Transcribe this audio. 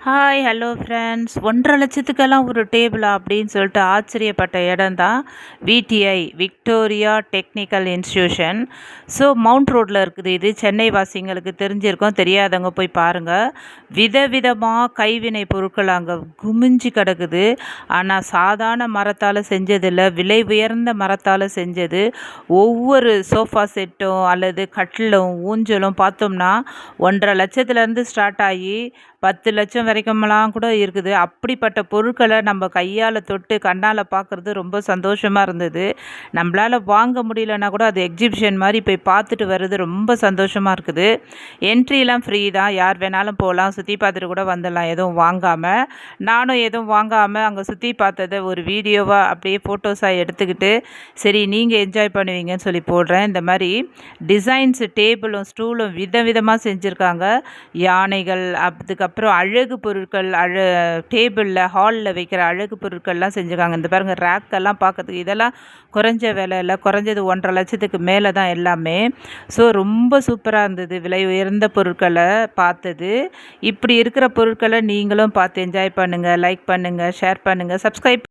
Hi hello friends 1,50,000க்கெல்லாம் ஒரு டேபிளா அப்படின்னு சொல்லிட்டு ஆச்சரியப்பட்ட இடம் தான் VDI Victoria technical institution. So mount ரோட்டில் இருக்குது. இது சென்னை வாசிங்களுக்கு தெரிஞ்சிருக்கோம், தெரியாதவங்க போய் பாருங்கள். விதவிதமாக கைவினை பொருட்கள் அங்கே குமிஞ்சு கிடக்குது. ஆனால் சாதாரண மரத்தால் செஞ்சதில்லை, விலை உயர்ந்த மரத்தால் செஞ்சது. ஒவ்வொரு சோஃபா செட்டும் அல்லது கட்டிலும் ஊஞ்சலும் பார்த்தோம்னா 1,50,000லேருந்து ஸ்டார்ட் ஆகி 10,00,000 வரைக்கும்லாம் கூட இருக்குது. அப்படிப்பட்ட பொருட்களை நம்ம கையால் தொட்டு கண்ணால் பார்க்குறது ரொம்ப சந்தோஷமாக இருந்தது. நம்மளால் வாங்க முடியலன்னா கூட அது எக்ஸிபிஷன் மாதிரி போய் பார்த்துட்டு வர்றது ரொம்ப சந்தோஷமாக இருக்குது. என்ட்ரிலாம் ஃப்ரீ தான், யார் வேணாலும் போகலாம், சுற்றி பார்த்துட்டு கூட வந்துடலாம் எதுவும் வாங்காமல். நானும் எதுவும் வாங்காமல் அங்கே சுற்றி பார்த்ததை ஒரு வீடியோவாக அப்படியே ஃபோட்டோஸாக எடுத்துக்கிட்டு சரி நீங்கள் என்ஜாய் பண்ணுவீங்கன்னு சொல்லி போடுறேன். இந்த மாதிரி டிசைன்ஸு டேபிளும் ஸ்டூலும் விதவிதமாக செஞ்சுருக்காங்க. யானைகள், அதுக்கப்புறம் அழகு பொருட்கள், டேபிளில் ஹாலில் வைக்கிற அழகு பொருட்கள்லாம் செஞ்சுருக்காங்க. இந்த பாருங்கள், ரேக்கெல்லாம் பார்க்கறதுக்கு இதெல்லாம் குறைஞ்ச விலையில், குறைஞ்சது 1,50,000க்கு மேலே தான் எல்லாமே. ஸோ ரொம்ப சூப்பராக இருந்தது. விலை உயர்ந்த பொருட்களை பார்த்தது. இப்படி இருக்கிற பொருட்களை நீங்களும் பார்த்து என்ஜாய் பண்ணுங்கள். லைக் பண்ணுங்கள், ஷேர் பண்ணுங்கள், சப்ஸ்கிரைப்